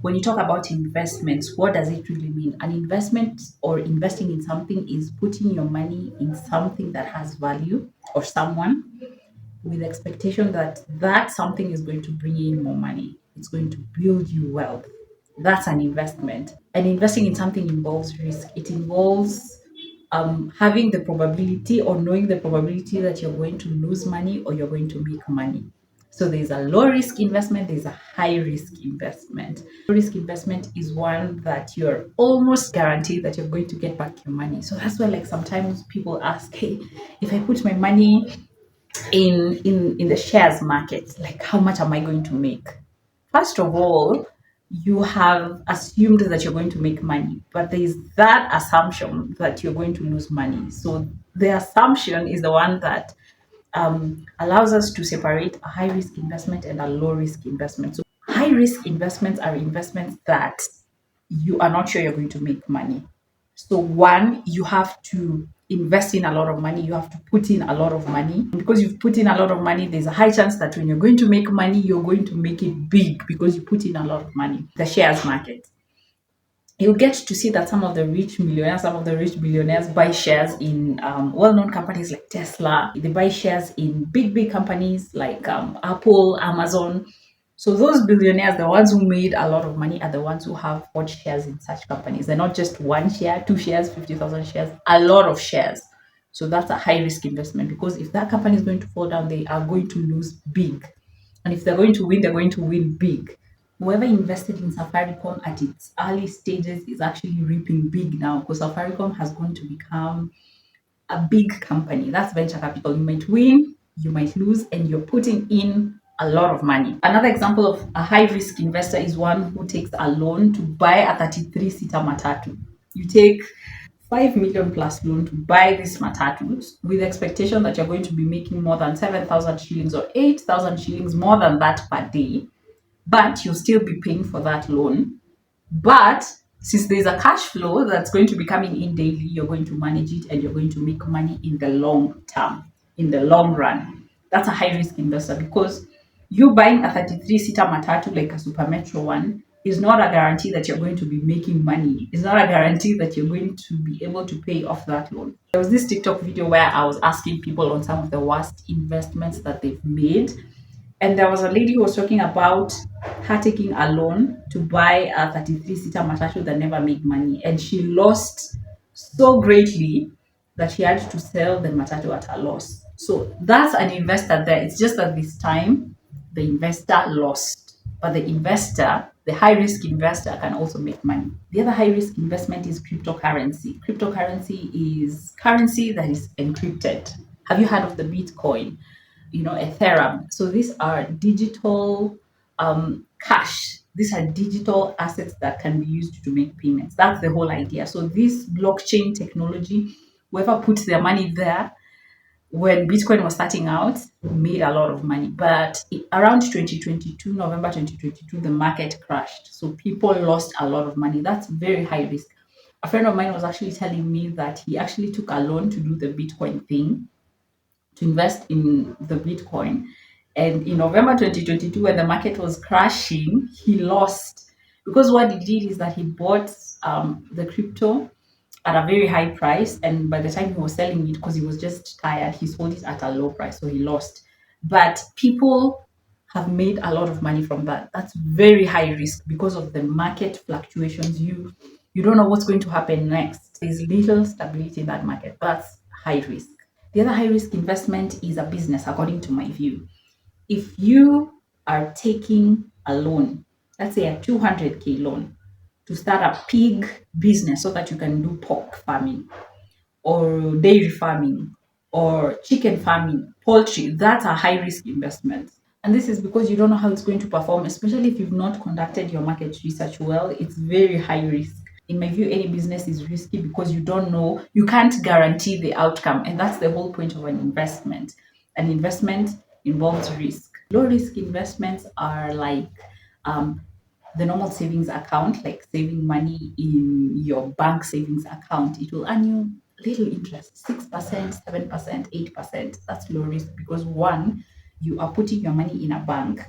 when you talk about investments, what does it really mean? An investment or investing in something is putting your money in something that has value or someone with expectation that that something is going to bring in more money. It's going to build you wealth. That's an investment. And investing in something involves risk. It involves having the probability or knowing the probability that you're going to lose money or you're going to make money. So there's a low risk investment, there's a high risk investment. Low risk investment is one that you're almost guaranteed that you're going to get back your money. So that's why like sometimes people ask, hey, if I put my money in the shares market, like how much am I going to make? First of all, you have assumed that you're going to make money, but there is that assumption that you're going to lose money. So the assumption is the one that allows us to separate a high risk investment and a low risk investment. So high risk investments are investments that you are not sure you're going to make money. So one, you have to invest in a lot of money. You have to put in a lot of money. Because you've put in a lot of money, there's a high chance that when you're going to make money, you're going to make it big because you put in a lot of money. The shares market. You'll get to see that some of the rich millionaires, some of the rich billionaires buy shares in well-known companies like Tesla. They buy shares in big companies like Apple, Amazon. So those billionaires, the ones who made a lot of money, are the ones who have bought shares in such companies. They're not just one share, two shares, 50,000 shares, a lot of shares. So that's a high risk investment because if that company is going to fall down, they are going to lose big. And if they're going to win, they're going to win big. Whoever invested in Safaricom at its early stages is actually reaping big now because Safaricom has gone to become a big company. That's venture capital. You might win, you might lose, and you're putting in a lot of money. Another example of a high risk investor is one who takes a loan to buy a 33-seater Matatu. You take 5 million plus loan to buy these Matatus with expectation that you're going to be making more than 7,000 shillings or 8,000 shillings more than that per day, but you'll still be paying for that loan. But since there's a cash flow that's going to be coming in daily, you're going to manage it and you're going to make money in the long term, in the long run. That's a high risk investor because you buying a 33-seater Matatu like a Super Metro one is not a guarantee that you're going to be making money. It's not a guarantee that you're going to be able to pay off that loan. There was this TikTok video where I was asking people on some of the worst investments that they've made, and there was a lady who was talking about her taking a loan to buy a 33-seater Matatu that never made money. And she lost so greatly that she had to sell the Matatu at a loss. So that's an investor there. It's just that this time the investor lost. But the investor, the high risk investor, can also make money. The other high risk investment is cryptocurrency. Cryptocurrency is currency that is encrypted. Have you heard of the Bitcoin? Ethereum. So these are digital cash. These are digital assets that can be used to make payments. That's the whole idea. So this blockchain technology, whoever put their money there when Bitcoin was starting out, made a lot of money. But around 2022, November 2022, the market crashed. So people lost a lot of money. That's very high risk. A friend of mine was actually telling me that he actually took a loan to do the Bitcoin thing, to invest in the Bitcoin. And in November 2022, when the market was crashing, he lost because what he did is that he bought the crypto at a very high price. And by the time he was selling it, because he was just tired, he sold it at a low price. So he lost. But people have made a lot of money from that. That's very high risk because of the market fluctuations. You don't know what's going to happen next. There's little stability in that market. That's high risk. The other high risk investment is a business, according to my view. If you are taking a loan, let's say a 200K loan, to start a pig business so that you can do pork farming or dairy farming or chicken farming, poultry, that's a high risk investment. And this is because you don't know how it's going to perform, especially if you've not conducted your market research well. It's very high risk. In my view, any business is risky because you don't know, you can't guarantee the outcome. And that's the whole point of an investment. An investment involves risk. Low risk investments are like the normal savings account, like saving money in your bank savings account. It will earn you little interest, 6%, 7%, 8%. That's low risk because one, you are putting your money in a bank.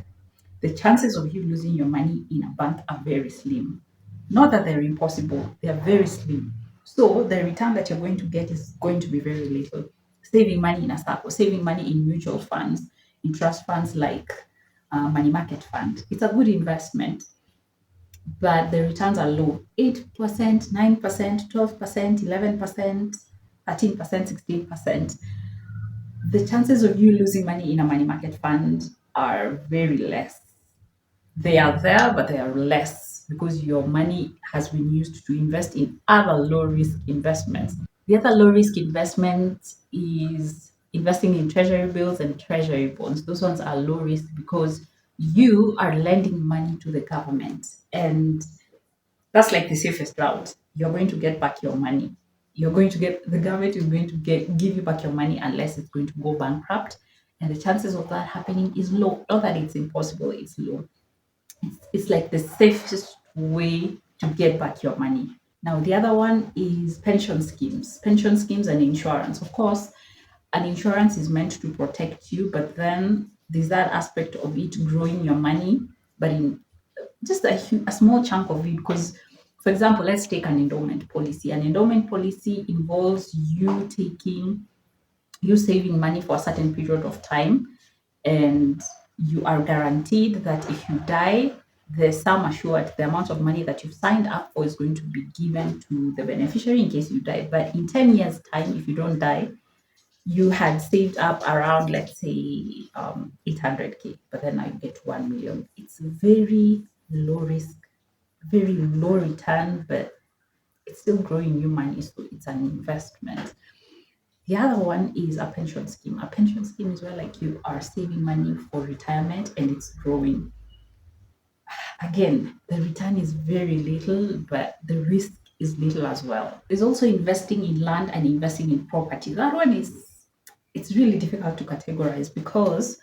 the chances of you losing your money in a bank are very slim. Not that they're impossible, they are very slim. So the return that you're going to get is going to be very little. Saving money in a SACCO, saving money in mutual funds, in trust funds like money market fund, it's a good investment, but the returns are low. 8%, 9%, 12%, 11%, 13%, 16%. The chances of you losing money in a money market fund are very less. They are there, but they are less because your money has been used to invest in other low risk investments. The other low risk investment is investing in treasury bills and treasury bonds. Those ones are low risk because you are lending money to the government, and that's like the safest route. You're going to get back your money. You're going to get the government is going to give you back your money unless it's going to go bankrupt. And the chances of that happening is low. Not that it's impossible, it's low. It's like the safest way to get back your money. Now, the other one is pension schemes and insurance. Of course, an insurance is meant to protect you, but then there's that aspect of it growing your money, but in just a small chunk of it. Because, for example, let's take an endowment policy. An endowment policy involves you saving money for a certain period of time, and you are guaranteed that if you die, the sum assured, the amount of money that you've signed up for is going to be given to the beneficiary in case you die. But in 10 years' time, if you don't die, you had saved up around, let's say, 800K, but then now you get 1 million. It's very low risk, very low return, but it's still growing new money, so it's an investment. The other one is a pension scheme. A pension scheme is where like you are saving money for retirement and it's growing. Again, the return is very little, but the risk is little as well. There's also investing in land and investing in property. That one is it's really difficult to categorize because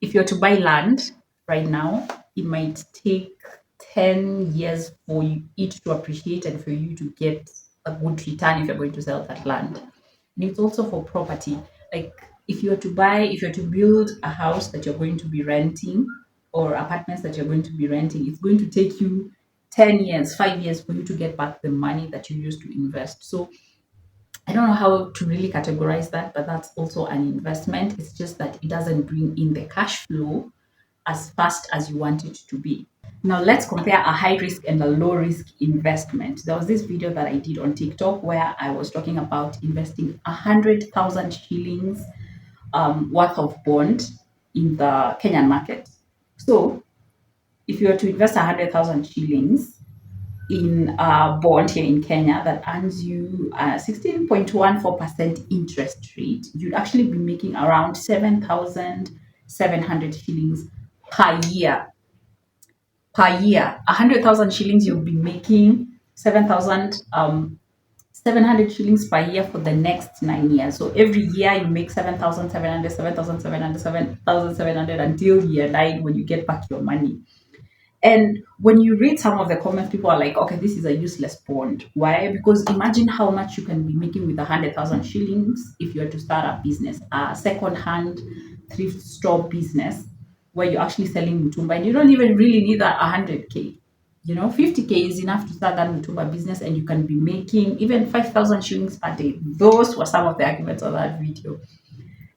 if you're to buy land right now, it might take 10 years for it to appreciate and for you to get a good return if you're going to sell that land. And it's also for property. Like if you're to build a house that you're going to be renting or apartments that you're going to be renting, it's going to take you 10 years, 5 years for you to get back the money that you used to invest. So I don't know how to really categorize that, but that's also an investment. It's just that it doesn't bring in the cash flow as fast as you want it to be. Now, let's compare a high risk and a low risk investment. There was this video that I did on TikTok where I was talking about investing 100,000 shillings worth of bond in the Kenyan market. So, if you were to invest 100,000 shillings, in a bond here in Kenya that earns you 16.14% interest rate, you'd actually be making around 7,700 shillings per year. Per year, 100,000 shillings, you'll be making 7,700 shillings per year for the next 9 years. So every year you make 7,700, 7,700, 7,700 until year 9 when you get back your money. And when you read some of the comments, people are like, okay, this is a useless bond. Why? Because imagine how much you can be making with 100,000 shillings if you were to start a business, a second-hand thrift store business where you're actually selling mutumba and you don't even really need that 100K. 50K is enough to start that mutumba business and you can be making even 5,000 shillings per day. Those were some of the arguments of that video.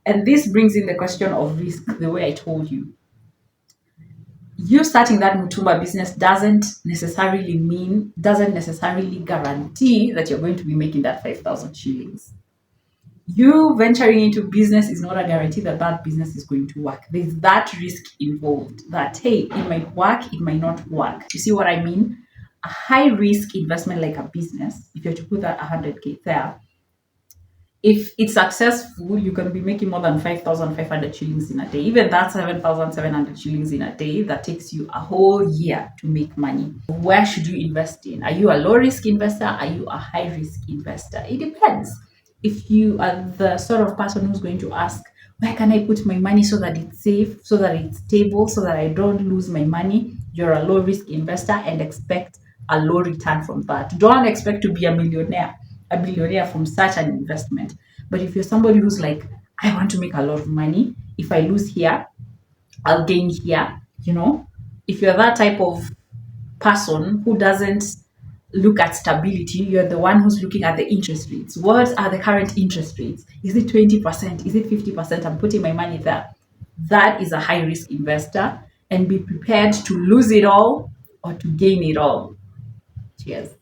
And this brings in the question of risk, the way I told you. You starting that mutumba business doesn't necessarily guarantee that you're going to be making that 5,000 shillings. You venturing into business is not a guarantee that that business is going to work. There's that risk involved that, hey, it might work, it might not work. You see what I mean? A high risk investment like a business, if you're to put that 100K there, if it's successful, you can be making more than 5,500 shillings in a day. Even that 7,700 shillings in a day, that takes you a whole year to make money. Where should you invest in? Are you a low risk investor? Are you a high risk investor? It depends. If you are the sort of person who's going to ask, where can I put my money so that it's safe, so that it's stable, so that I don't lose my money, you're a low risk investor and expect a low return from that. Don't expect to be a billionaire from such an investment. But if you're somebody who's like, I want to make a lot of money, if I lose here, I'll gain here. If you're that type of person who doesn't look at stability, you're the one who's looking at the interest rates. What are the current interest rates? Is it 20%? Is it 50%? I'm putting my money there. That is a high risk investor, and be prepared to lose it all or to gain it all. Cheers.